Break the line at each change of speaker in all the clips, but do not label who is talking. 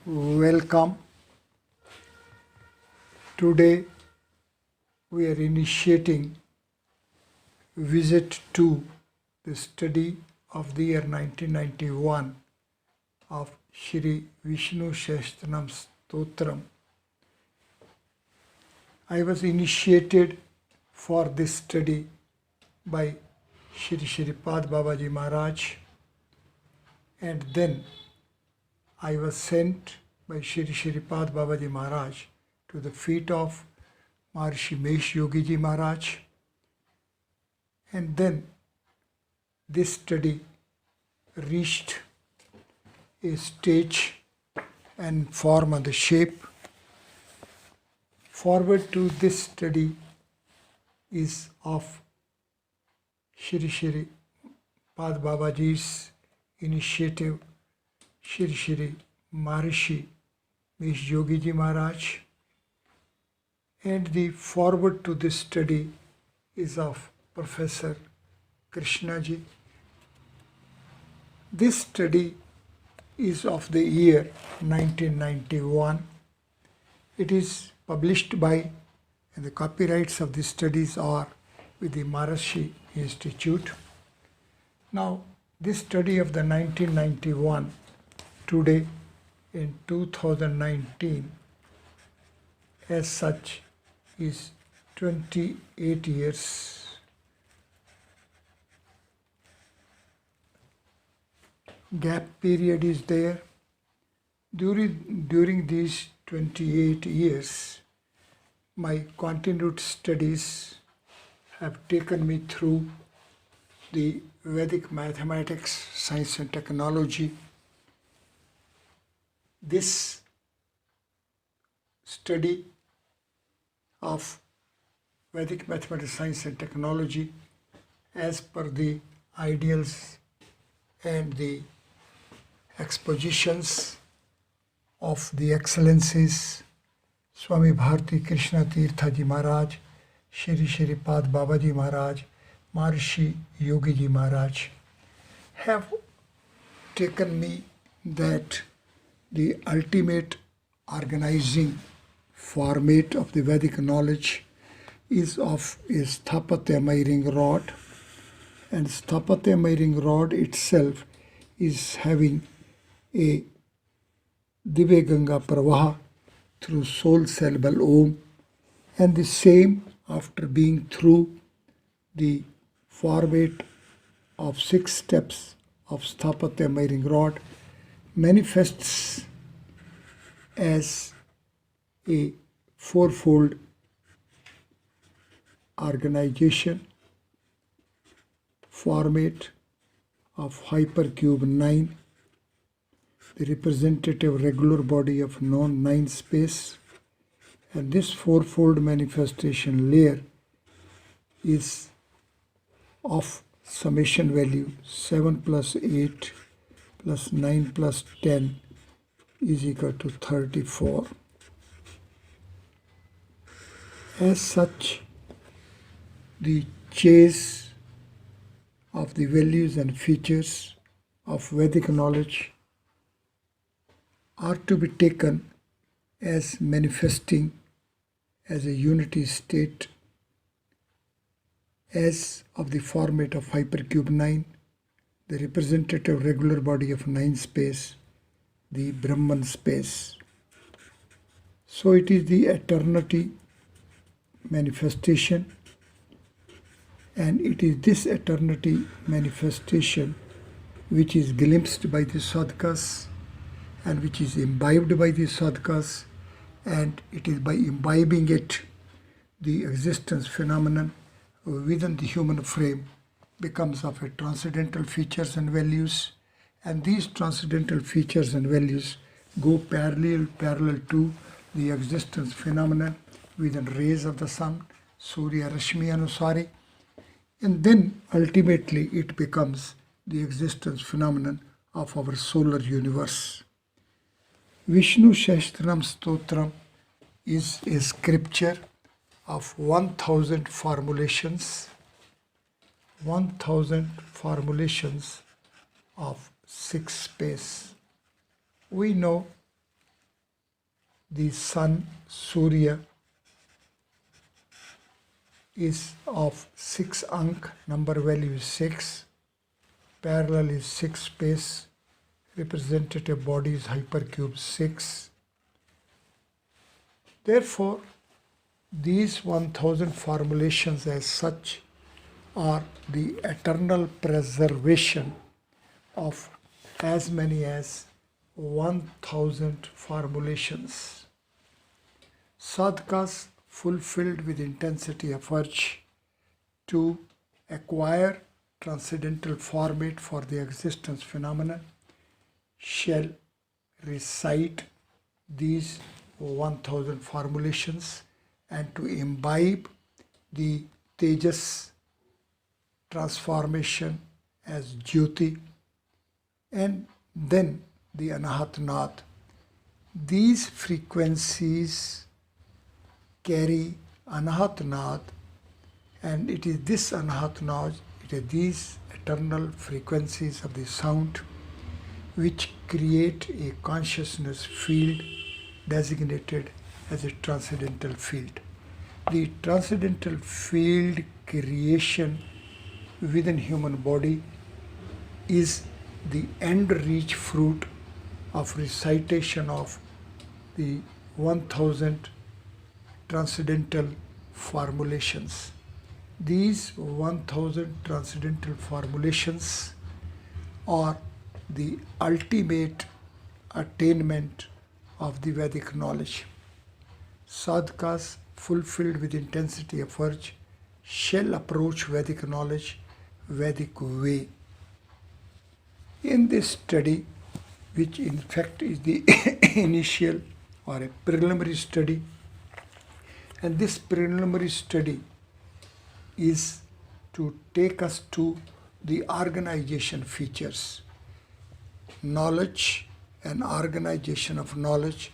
Welcome. Today we are initiating visit to the study of the year 1991 of Shri Vishnu Sahasranam Stotram. I was initiated for this study by Shri Shripad Babaji Maharaj, and then I was sent by Shri Shripad Babaji Maharaj to the feet of Maharishi Mesh Yogi Ji Maharaj, and then this study reached a stage and form of the shape. Forward to this study is of Shri Pad Babaji's initiative, Shri Maharishi Mesh Yogi Ji Maharaj, and the forward to this study is of Professor Krishna Ji. This study is of the year 1991. It is published by, and the copyrights of these studies are with the Maharishi Institute. Now, this study of the 1991 today in 2019 as such is 28 years. Gap period is there. During these 28 years, my continued studies have taken me through the Vedic mathematics, science and technology. This study of Vedic mathematics, science and technology as per the ideals and the expositions of the excellencies Swami Bharati Krishna Tirtha Ji Maharaj, Shri Pad Babaji Maharaj, Maharishi Yogi Ji Maharaj have taken me that the ultimate organizing format of the Vedic knowledge is of a Sthapatya ring rod, and Sthapatya ring rod itself is having a Divya Ganga Pravaha through soul syllable Om, and the same after being through the format of 6 steps of Sthapatya ring rod manifests as a fourfold organization format of hypercube 9, the representative regular body of non-9 space, and this fourfold manifestation layer is of summation value 7 plus 8 plus 9 plus 10 is equal to 34. As such, the chase of the values and features of Vedic knowledge are to be taken as manifesting as a unity state as of the format of hypercube 9, the representative regular body of 9 space, the Brahman space. So it is the eternity manifestation, and it is this eternity manifestation which is glimpsed by the sadhakas and which is imbibed by the sadhakas, and it is by imbibing it the existence phenomenon within the human frame becomes of a transcendental features and values, and these transcendental features and values go parallel to the existence phenomenon within rays of the sun, Surya Rashmi Anusari, and then ultimately it becomes the existence phenomenon of our solar universe. Vishnu Sahasranam Stotram is a scripture of 1000 formulations, 1000 formulations of 6 space. We know the sun, Surya, is of 6 ank, number value is 6, parallel is 6 space, representative body is hypercube 6. Therefore, these 1000 formulations as such are the eternal preservation of as many as 1000 formulations. Sadhakas fulfilled with intensity of urge to acquire transcendental format for the existence phenomenon shall recite these 1000 formulations and to imbibe the Tejas transformation as Jyoti and then the Anahat Nath. These frequencies carry Anahat Nath, and it is this Anahat Nath, it is these eternal frequencies of the sound which create a consciousness field designated as a transcendental field. The transcendental field creation within human body is the end reach fruit of recitation of the 1000 transcendental formulations. These 1000 transcendental formulations are the ultimate attainment of the Vedic knowledge. Sadhakas fulfilled with intensity of urge shall approach Vedic knowledge Vedic way. In this study, which in fact is the initial or a preliminary study, and this preliminary study is to take us to the organization features. Knowledge and organization of knowledge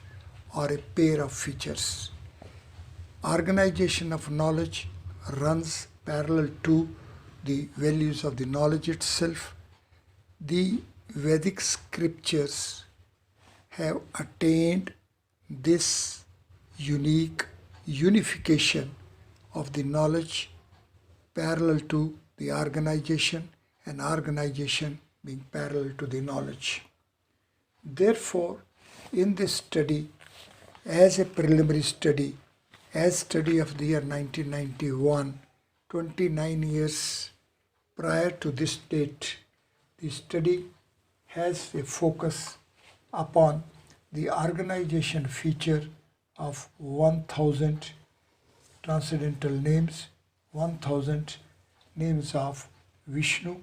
are a pair of features. Organization of knowledge runs parallel to the values of the knowledge itself. The Vedic scriptures have attained this unique unification of the knowledge parallel to the organization and organization being parallel to the knowledge. Therefore, in this study, as a preliminary study, as study of the year 1991, 29 years prior to this date, the study has a focus upon the organization feature of 1000 transcendental names, 1000 names of Vishnu,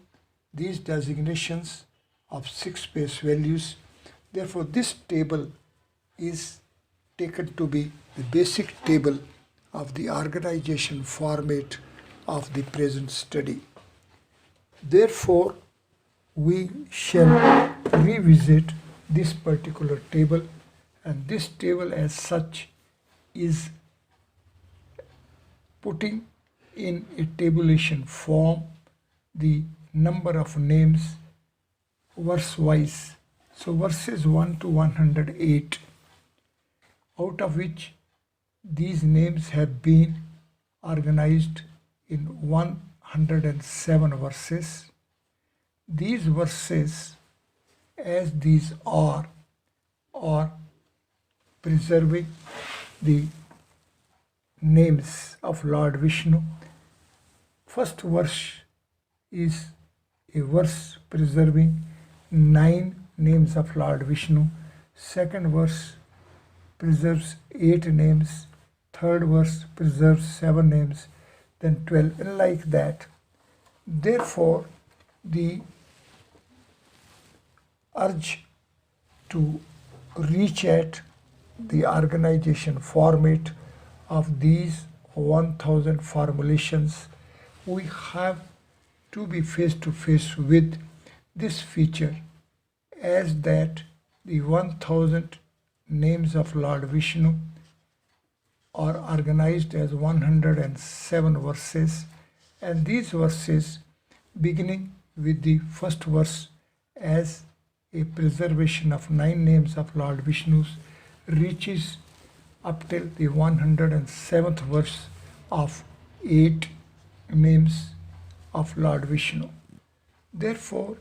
these designations of 6 space values. Therefore, this table is taken to be the basic table of the organization format of the present study. Therefore, we shall revisit this particular table, and this table as such is putting in a tabulation form the number of names verse wise. So verses 1 to 108, out of which these names have been organized in 107 verses. These verses, as these are preserving the names of Lord Vishnu. First verse is a verse preserving 9 names of Lord Vishnu. Second verse preserves 8 names. Third verse preserves 7 names. Then 12, and like that. Therefore, the urge to reach at the organization format of these 1000 formulations, we have to be face to face with this feature, as that the 1000 names of Lord Vishnu are organized as 107 verses, and these verses, beginning with the first verse as a preservation of 9 names of Lord Vishnu's, reaches up till the 107th verse of 8 names of Lord Vishnu. Therefore,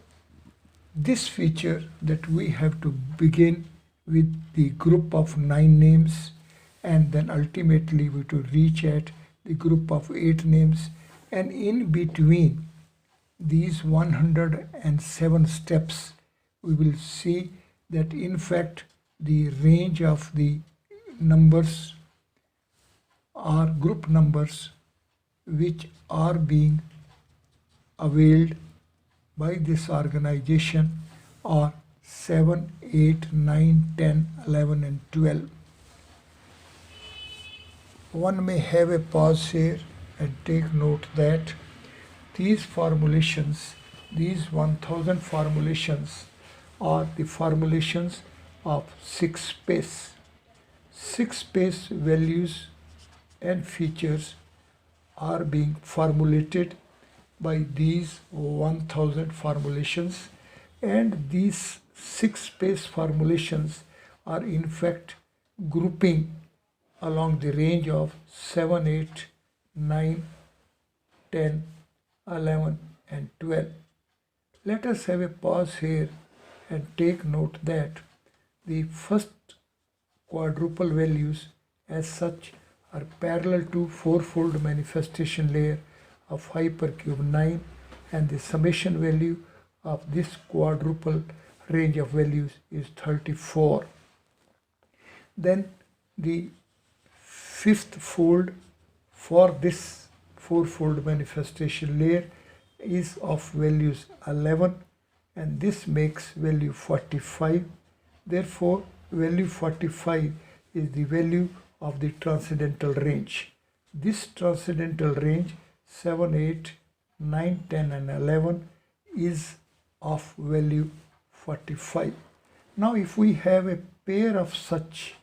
this feature that we have to begin with the group of 9 names, and then ultimately we to reach at the group of 8 names, and in between these 107 steps we will see that in fact the range of the numbers are group numbers which are being availed by this organization are 7, 8, 9, 10, 11 and 12. One may have a pause here and take note that these formulations, these 1000 formulations are the formulations of 6 space. 6 space values and features are being formulated by these 1000 formulations, and these 6 space formulations are in fact grouping along the range of 7, 8, 9, 10, 11 and 12. Let us have a pause here and take note that the first quadruple values as such are parallel to fourfold manifestation layer of hypercube 9, and the summation value of this quadruple range of values is 34. Then the fifth fold for this fourfold manifestation layer is of values 11, and this makes value 45. Therefore, value 45 is the value of the transcendental range. This transcendental range 7, 8, 9, 10 and 11 is of value 45. Now if we have a pair of such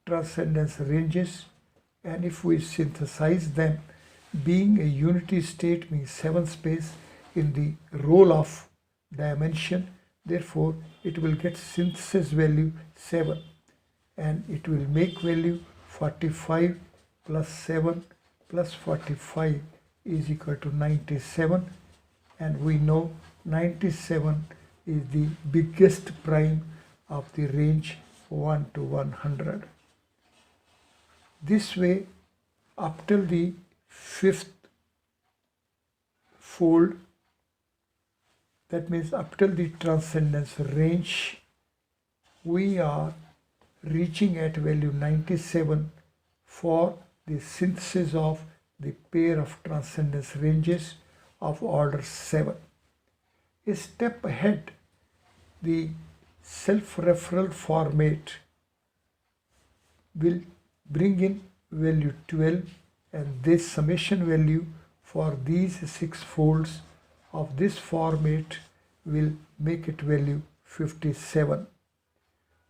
transcendence ranges, and if we synthesize them, being a unity state means 7 space in the role of dimension, therefore it will get synthesis value 7, and it will make value 45 plus 7 plus 45 is equal to 97, and we know 97 is the biggest prime of the range 1 to 100. This way, up till the fifth fold, that means up till the transcendence range, we are reaching at value 97 for the synthesis of the pair of transcendence ranges of order 7. A step ahead, the self-referral format will bring in value 12, and this summation value for these 6 folds of this format will make it value 57.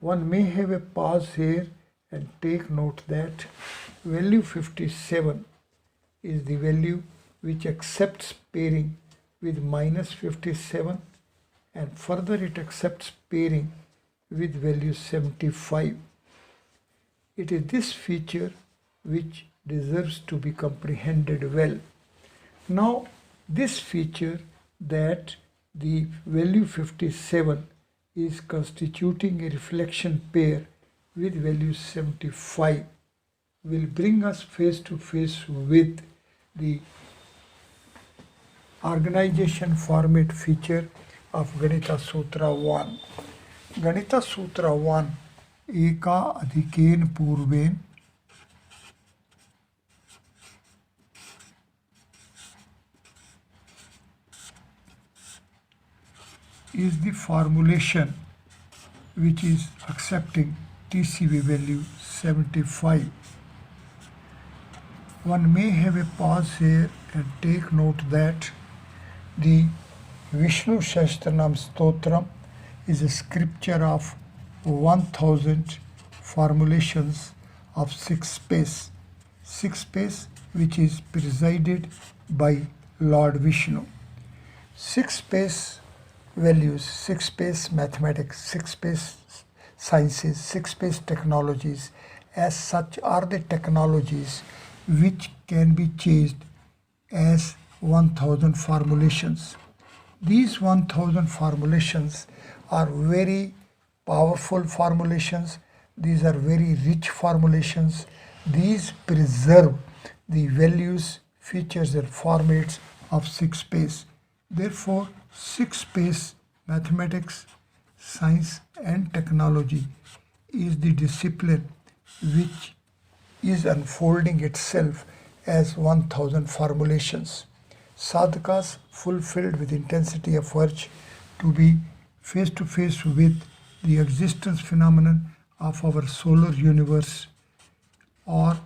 One may have a pause here and take note that value 57 is the value which accepts pairing with minus 57, and further it accepts pairing with value 75. It is this feature which deserves to be comprehended well. Now this feature that the value 57 is constituting a reflection pair with value 75 will bring us face to face with the organization format feature of Ganita Sutra 1. Ganita Sutra 1 Eka Adhikena Purven is the formulation which is accepting TCV value 75. One may have a pause here and take note that the Vishnu Sahasranam Stotram is a scripture of 1000 formulations of 6 space. 6 space which is presided by Lord Vishnu. 6 space values, 6 space mathematics, 6 space sciences, 6 space technologies as such are the technologies which can be changed as 1000 formulations. These 1000 formulations are very powerful formulations. These are very rich formulations. These preserve the values, features, and formats of six space. Therefore, six space mathematics, science, and technology is the discipline which is unfolding itself as 1000 formulations. Sadhakas fulfilled with intensity of urge to be face to face with the existence phenomenon of our solar universe or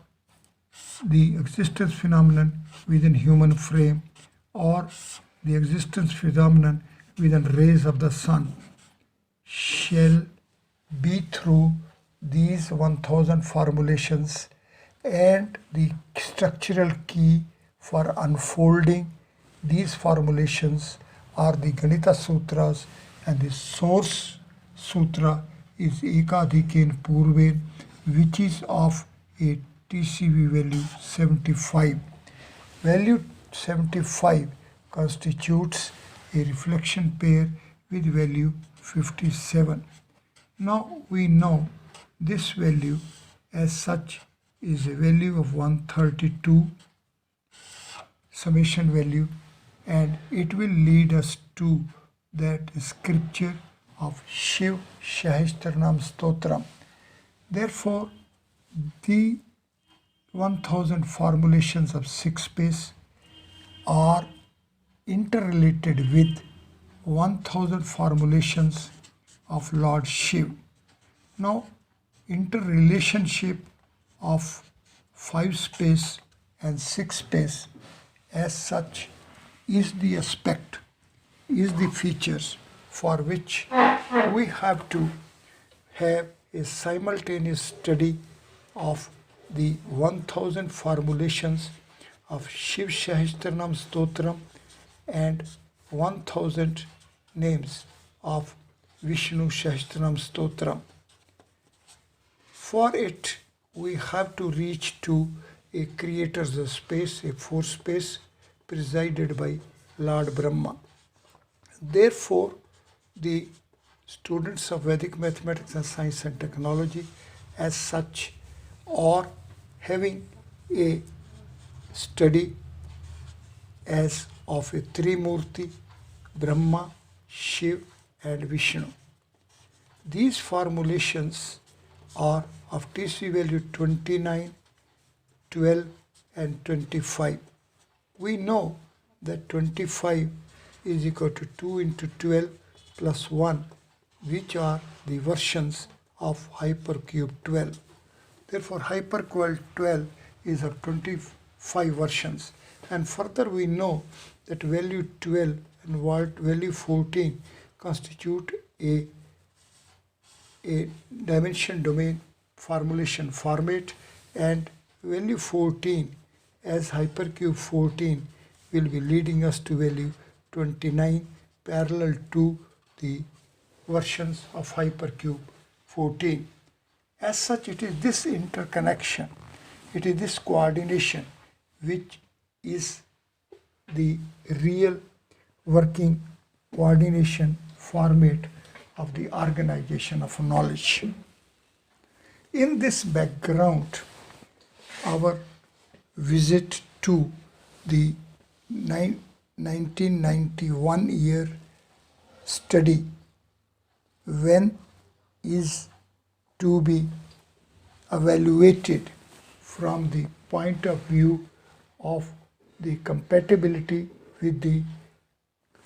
the existence phenomenon within human frame or the existence phenomenon within rays of the sun shall be through these 1000 formulations, and the structural key for unfolding these formulations are the Ganita Sutras, and the source sutra is Ekadhiken Purven, which is of a TCV value 75. Value 75 constitutes a reflection pair with value 57. Now we know this value as such is a value of 132 summation value, and it will lead us to that scripture of Shiv Sahasranam Stotram. Therefore, the 1000 formulations of six space are interrelated with 1000 formulations of Lord Shiv. Now, interrelationship of 5 space and 6 space as such is the aspect, is the features for which we have to have a simultaneous study of the 1000 formulations of Shiv Sahasranam Stotram and 1000 names of Vishnu Sahasranam Stotram. For it, we have to reach to a creator's space, a fourth space presided by Lord Brahma. Therefore, the students of Vedic mathematics and science and technology as such are having a study as of a Trimurti, Brahma, Shiv and Vishnu. These formulations are of TC value 29, 12 and 25. We know that 25 is equal to 2 into 12 plus 1, which are the versions of hypercube 12. Therefore, hypercube 12 is of 25 versions. And further we know that value 12 and value 14 constitute a dimension domain formulation format, and value 14 as hypercube 14 will be leading us to value 29 parallel to the versions of hypercube 14. As such, it is this interconnection, it is this coordination which is the real working coordination format of the organization of knowledge. In this background, our visit to the 1991 year study when is to be evaluated from the point of view of the compatibility with the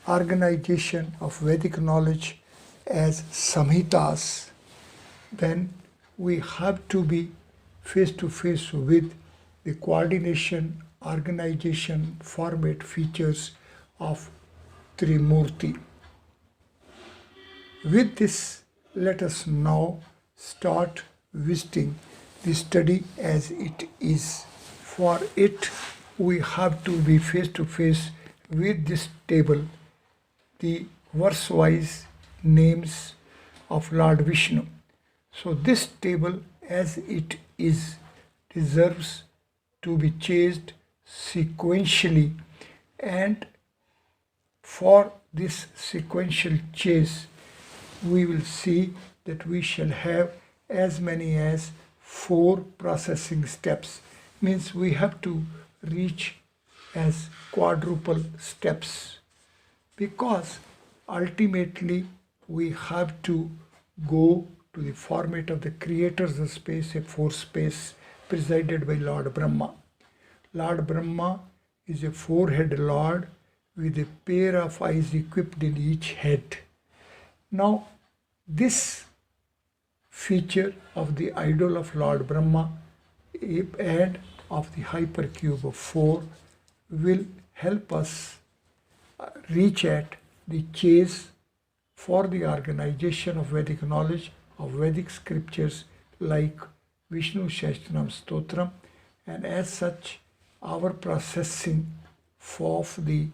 organization of Vedic knowledge as Samhitas, then we have to be face to face with the coordination, organization, format features of Trimurti. With this, let us now start visiting the study as it is. For it, we have to be face to face with this table, the verse-wise names of Lord Vishnu. So this table as it is deserves to be chased sequentially, and for this sequential chase we will see that we shall have as many as 4 processing steps. Means we have to reach as quadruple steps, because ultimately we have to go to the format of the creator's space, a 4 space presided by Lord Brahma. Lord Brahma is a 4-head Lord with a pair of eyes equipped in each head. Now, this feature of the idol of Lord Brahma and of the hypercube of 4 will help us reach at the chase for the organization of Vedic knowledge of Vedic scriptures like Vishnu Sahasranam Stotram, and as such our processing of the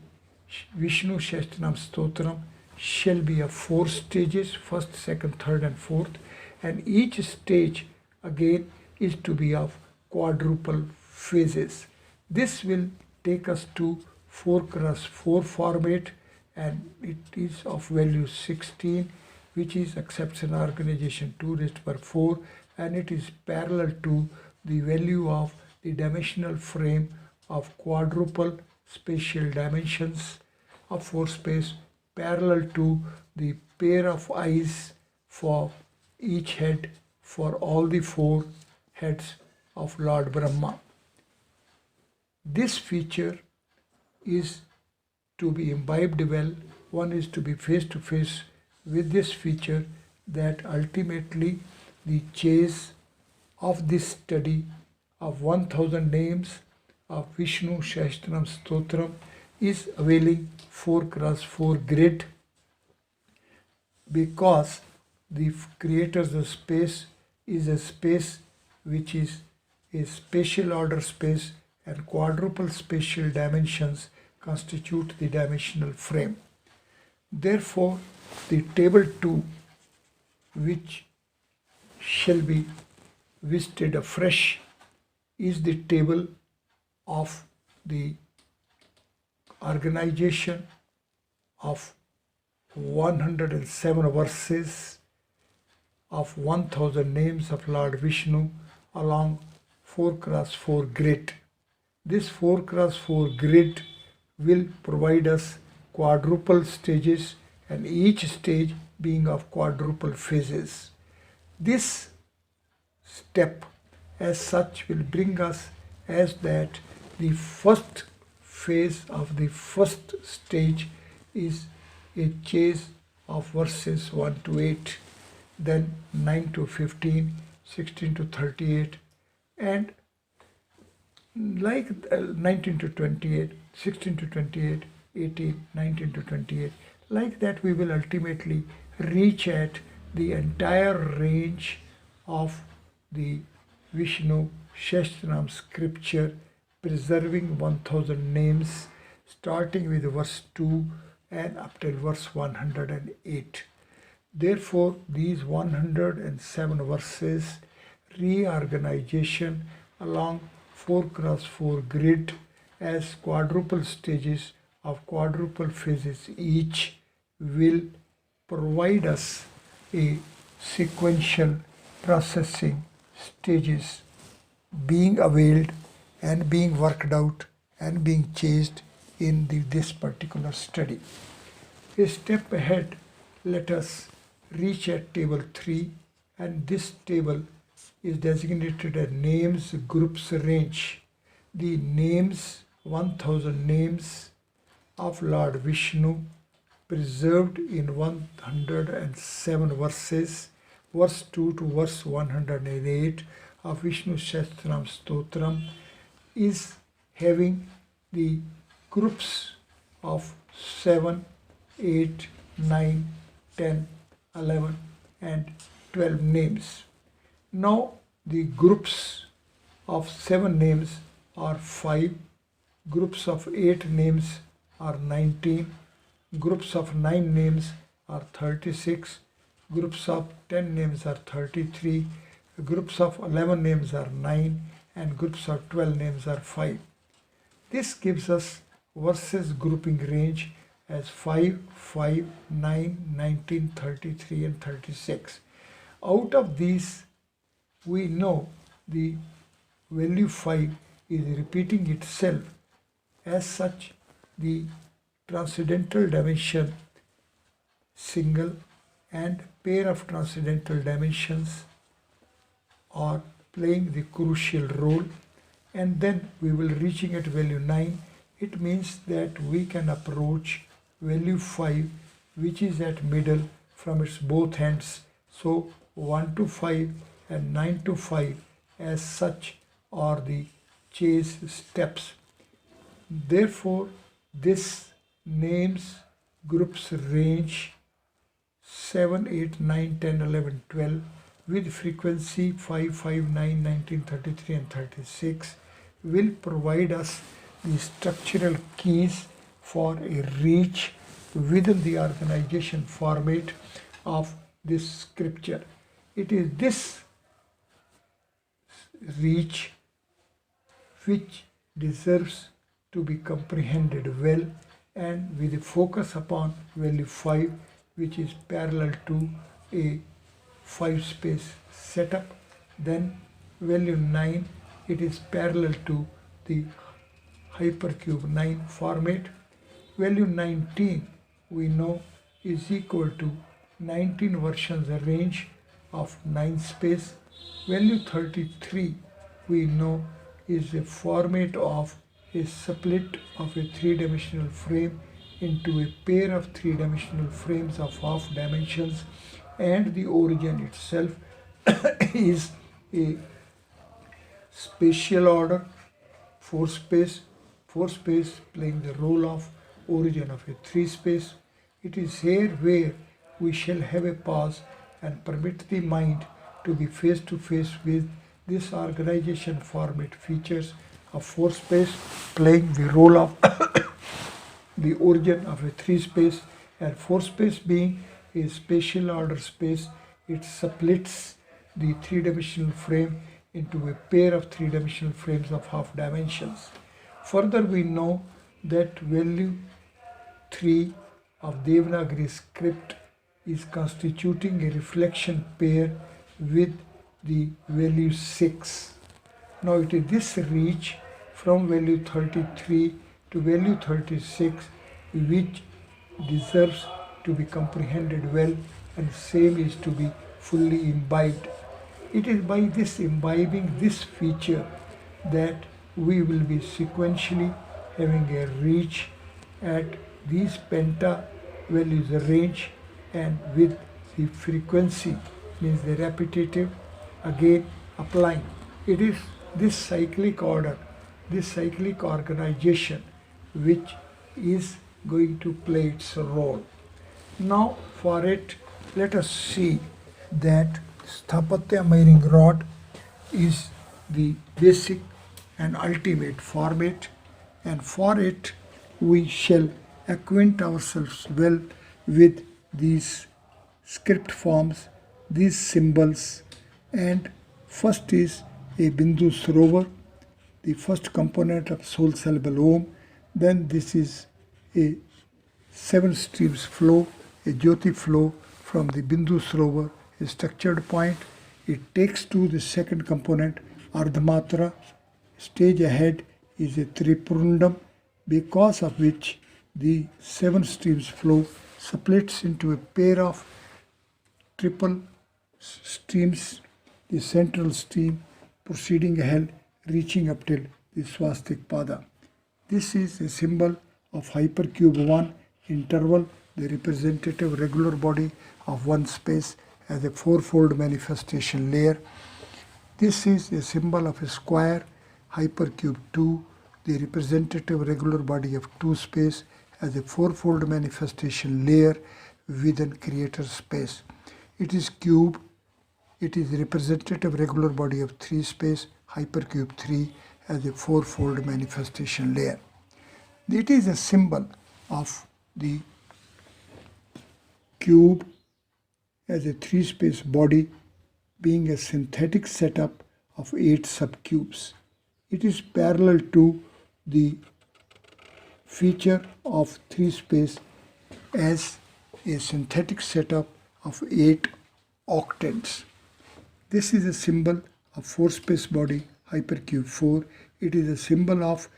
Vishnu Sahasranam Stotram shall be of 4 stages, first, second, third and fourth, and each stage again is to be of quadruple phases. This will take us to 4x4 format, and it is of value 16, which is accepts an organization 2 raised to power 4, and it is parallel to the value of the dimensional frame of quadruple spatial dimensions of 4 space, parallel to the pair of eyes for each head for all the 4 heads of Lord Brahma. This feature is to be imbibed well. One is to be face to face with this feature, that ultimately the chase of this study of 1000 names of Vishnu Sahasranam Stotram is availing 4x4 grid, because the creator's space is a space which is a spatial order space, and quadruple spatial dimensions constitute the dimensional frame. Therefore, the table 2, which shall be visited afresh, is the table of the organization of 107 verses of 1000 names of Lord Vishnu along 4x4 grid. This 4x4 grid will provide us quadruple stages, and each stage being of quadruple phases. This step as such will bring us as that the first phase of the first stage is a chase of verses 1 to 8, then 9 to 15, 16 to 38, and like 19 to 28, 16 to 28, 18, 19 to 28. Like that we will ultimately reach at the entire range of the Vishnu Sahasranam scripture, preserving 1000 names, starting with verse 2 and up till verse 108. Therefore, these 107 verses reorganization along 4x4 grid as quadruple stages of quadruple phases each will provide us a sequential processing stages being availed and being worked out and being chased in this particular study. A step ahead, let us reach at table 3, and this table is designated as names groups range. The names, 1000 names of Lord Vishnu preserved in 107 verses, verse 2 to verse 108 of Vishnu Sahasranam Stotram, is having the groups of 7, 8, 9, 10, 11 and 12 names. Now the groups of 7 names are 5, groups of 8 names are 19, groups of 9 names are 36, groups of 10 names are 33, groups of 11 names are 9 and groups of 12 names are 5. This gives us versus grouping range as 5, 5, 9, 19, 33 and 36. Out of these, we know the value 5 is repeating itself. As such, the transcendental dimension single and pair of transcendental dimensions are playing the crucial role, and then we will reaching at value 9. It means that we can approach value 5, which is at middle from its both ends. So 1 to 5 and 9 to 5 as such are the chase steps. Therefore, this names groups range 7, 8, 9, 10, 11, 12 with frequency 5, 5, 9, 19, 33 and 36 will provide us the structural keys for a reach within the organization format of this scripture. It is this reach which deserves to be comprehended well, and with a focus upon value 5, which is parallel to a 5 space setup. Then value 9, it is parallel to the hypercube 9 format. Value 19 we know is equal to 19 versions range of 9 space. Value 33 we know is a format of a split of a 3-dimensional frame into a pair of 3-dimensional frames of half dimensions, and the origin itself is a spatial order 4 space playing the role of origin of a 3 space. It is here where we shall have a pause and permit the mind to be face to face with this organization format features of 4 space playing the role of the origin of a 3 space, and 4 space being a spatial order space. It splits the 3-dimensional frame into a pair of 3-dimensional frames of half dimensions. Further, we know that value 3 of Devanagari script is constituting a reflection pair with the value 6. Now it is this reach from value 33 to value 36 which deserves to be comprehended well, and same is to be fully imbibed. It is by this imbibing this feature that we will be sequentially having a reach at these penta values range, and with the frequency means the repetitive again applying. It is this cyclic order, this cyclic organization which is going to play its role. Now for it, let us see that Sthapatya miring rod is the basic and ultimate format, and for it we shall acquaint ourselves well with these script forms, these symbols. And first is a Bindu Sarovar, the first component of soul syllable Om. Then this is a 7 streams flow, a Jyoti flow from the Bindu Sarovar, a structured point. It takes to the second component Ardhamatra. Stage ahead is a Tripurundam, because of which the 7 streams flow splits into a pair of triple streams, the central stream proceeding ahead, reaching up till the Swastik Pada. This is a symbol of hypercube 1 interval, the representative regular body of one space as a fourfold manifestation layer. This is a symbol of a square hypercube 2, the representative regular body of 2 space as a fourfold manifestation layer within creator space. It is cube. It is representative regular body of 3 space hypercube 3 as a fourfold manifestation layer. It is a symbol of the cube as a 3 space body being a synthetic setup of 8 subcubes. It is parallel to the feature of 3 space as a synthetic setup of 8 octants. This is a symbol of 4 space body hypercube 4. It is a symbol of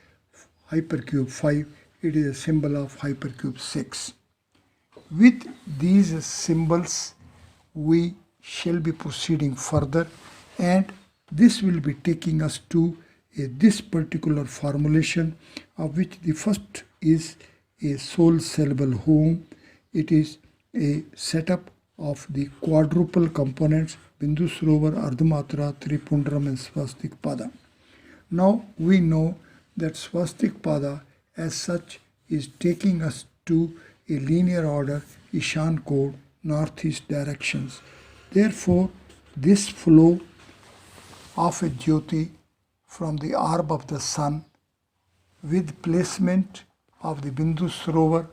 hypercube 5. It is a symbol of hypercube 6. With these symbols, we shall be proceeding further, and this will be taking us to this particular formulation, of which the first is a sole syllable home. It is a setup of the quadruple components Bindu Sarovar, Ardhamatra, Tripundram and Swastik Pada. Now we know that Swastik Pada as such is taking us to a linear order Ishan code, northeast directions. Therefore, this flow of a Jyoti from the orb of the sun with placement of the Bindu Sarovar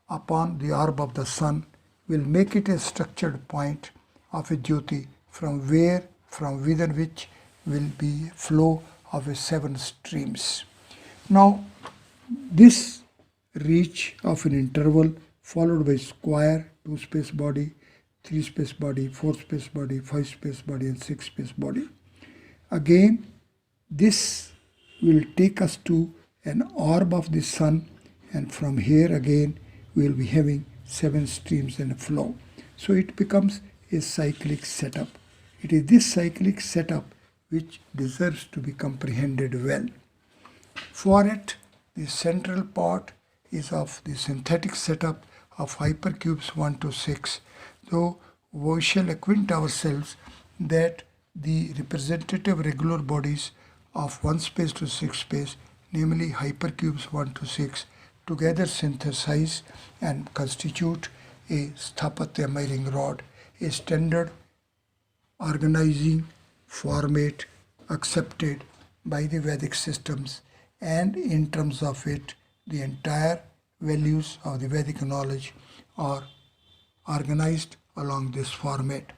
upon the orb of the sun will make it a structured point of a Jyoti from within which will be flow of a 7 streams. Now, this reach of an interval followed by square, 2 space body, 3 space body, 4 space body, 5 space body and 6 space body. Again, this will take us to an orb of the sun, and from here again we will be having 7 streams and a flow. So it becomes a cyclic setup. It is this cyclic setup which deserves to be comprehended well. For it, the central part is of the synthetic setup of hypercubes 1 to 6, though we shall acquaint ourselves that the representative regular bodies of 1 space to 6 space, namely hypercubes 1 to 6, together synthesize and constitute a Sthapatya Meiring rod, a standard organizing format accepted by the Vedic systems, and in terms of it, the entire values of the Vedic knowledge are organized along this format.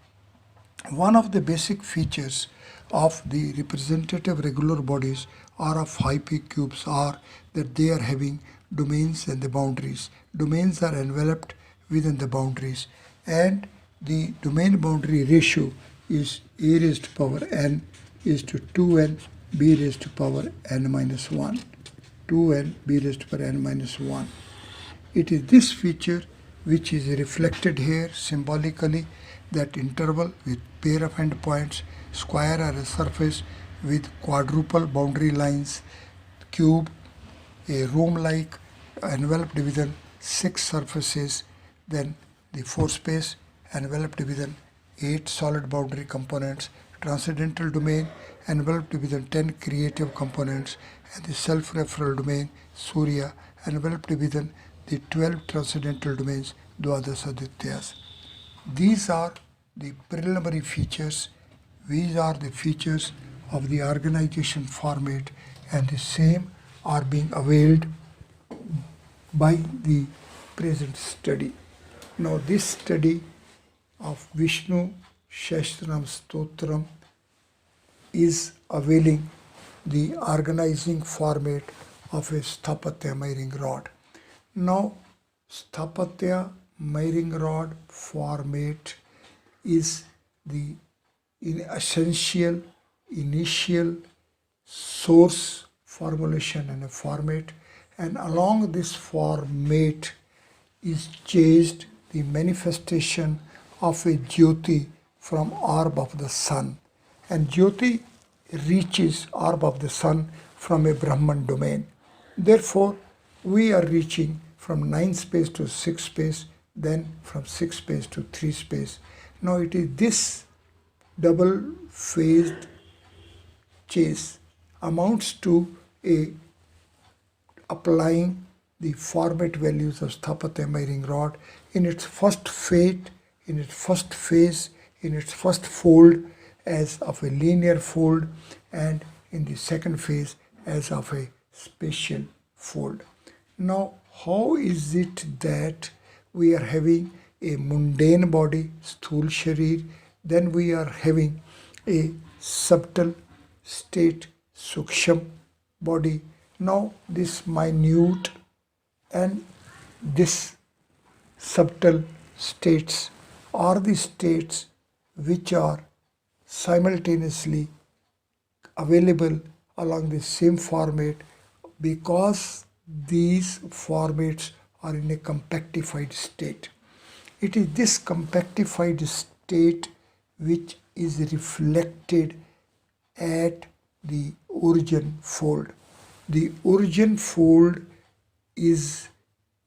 One of the basic features of the representative regular bodies or of hypercubes are that they are having domains and the boundaries. Domains are enveloped within the boundaries, and the domain boundary ratio is a raised to power n is to 2n b raised to power n minus 1. 2n b raised to power n minus 1. It is this feature which is reflected here symbolically, that interval with pair of endpoints, square or a surface with quadruple boundary lines, cube, a room-like enveloped within 6 surfaces, then the 4 space enveloped within 8 solid boundary components, transcendental domain enveloped within 10 creative components, and the self-referral domain, Surya, enveloped within the 12 transcendental domains, Dvadas Adityas. These are the preliminary features. These are the features of the organization format, and the same are being availed by the present study. Now this study of Vishnu Shastram Stotram is availing the organizing format of a Sthapatya Meiring rod. Now Sthapatya Meiring rod format is the essential initial source formulation and a format, and along this format is chased the manifestation of a Jyoti from orb of the sun, and Jyoti reaches orb of the sun from a Brahman domain. Therefore, we are reaching from 9 space to 6 space, then from 6 space to 3 space. Now it is this double phased chase amounts to a applying the format values of Sthapatya Meiring rod in its first fate, in its first phase, in its first fold as of a linear fold, and in the second phase as of a spatial fold. Now, how is it that we are having a mundane body, Sthul Sharir, then we are having a subtle state, suksham body. Now this minute and this subtle states are the states which are simultaneously available along the same format because these formats are in a compactified state. It is this compactified state which is reflected at the origin fold. The origin fold is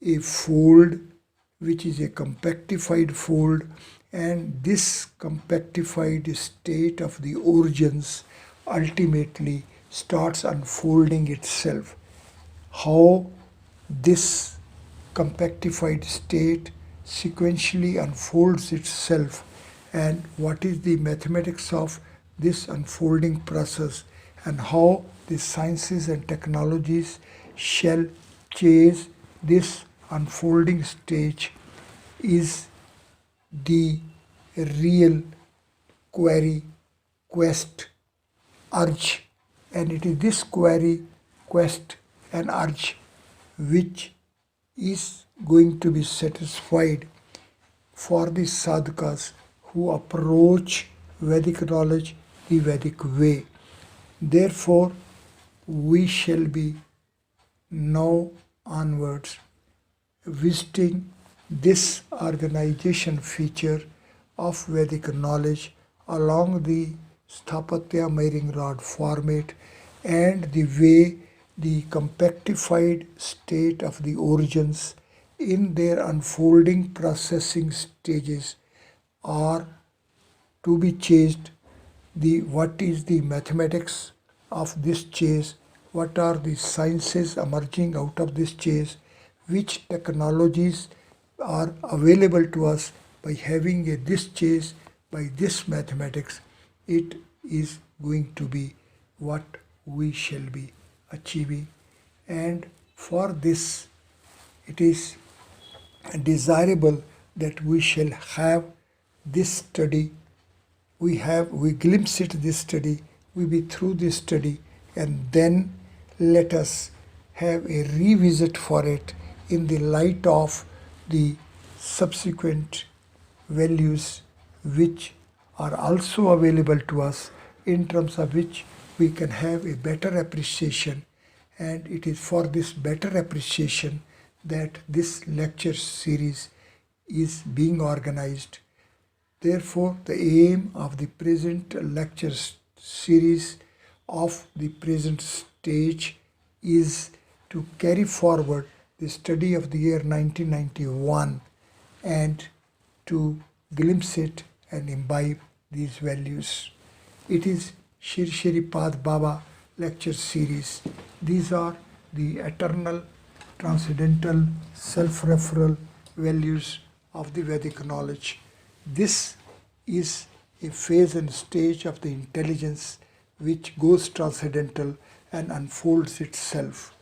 a fold which is a compactified fold, and this compactified state of the origins ultimately starts unfolding itself. How this compactified state sequentially unfolds itself and what is the mathematics of this unfolding process and how the sciences and technologies shall chase this unfolding stage is the real query, quest, urge, and it is this query, quest, and urge which is going to be satisfied for the sadhakas who approach Vedic knowledge the Vedic way. Therefore, we shall be now onwards visiting this organization feature of Vedic knowledge along the Sthapatya Miring Rod format and the way the compactified state of the origins in their unfolding processing stages are to be chased. What is the mathematics of this chase? What are the sciences emerging out of this chase? Which technologies are available to us by having this chase, by this mathematics? It is going to be what we shall be achieving, and for this it is desirable that we shall have this study. We glimpse it this study, we be through this study, and then let us have a revisit for it in the light of the subsequent values which are also available to us, in terms of which we can have a better appreciation. And it is for this better appreciation that this lecture series is being organized. Therefore, the aim of the present lecture series of the present stage is to carry forward the study of the year 1991 and to glimpse it and imbibe these values. It is Shri Shri Pad Baba lecture series. These are the eternal, transcendental, self-referral values of the Vedic knowledge. This is a phase and stage of the intelligence which goes transcendental and unfolds itself.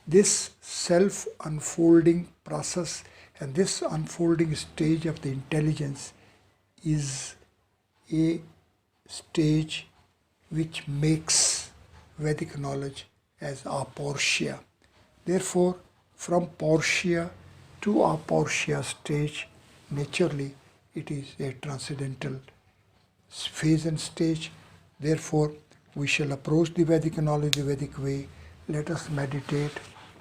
This self-unfolding process and this unfolding stage of the intelligence is a stage which makes Vedic knowledge as aportia. Therefore, from portia to aportia stage, naturally it is a transcendental phase and stage. Therefore, we shall approach the Vedic knowledge the Vedic way. Let us meditate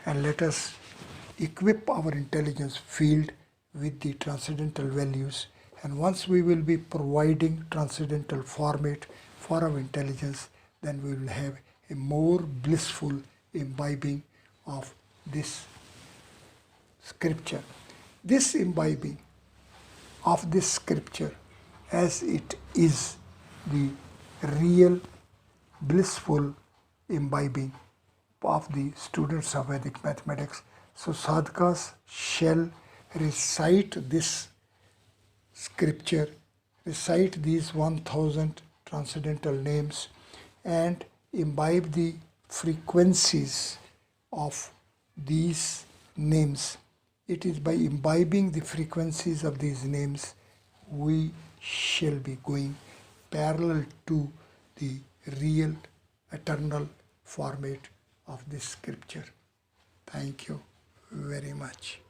and let us equip our intelligence field with the transcendental values. And once we will be providing transcendental format for our intelligence, then we will have a more blissful imbibing of this scripture. This imbibing of this scripture, as it is the real blissful imbibing of the students of Vedic mathematics. So sadhakas shall recite this scripture, recite these 1000 transcendental names, and imbibe the frequencies of these names. It is by imbibing the frequencies of these names we shall be going parallel to the real eternal format of this scripture. Thank you very much.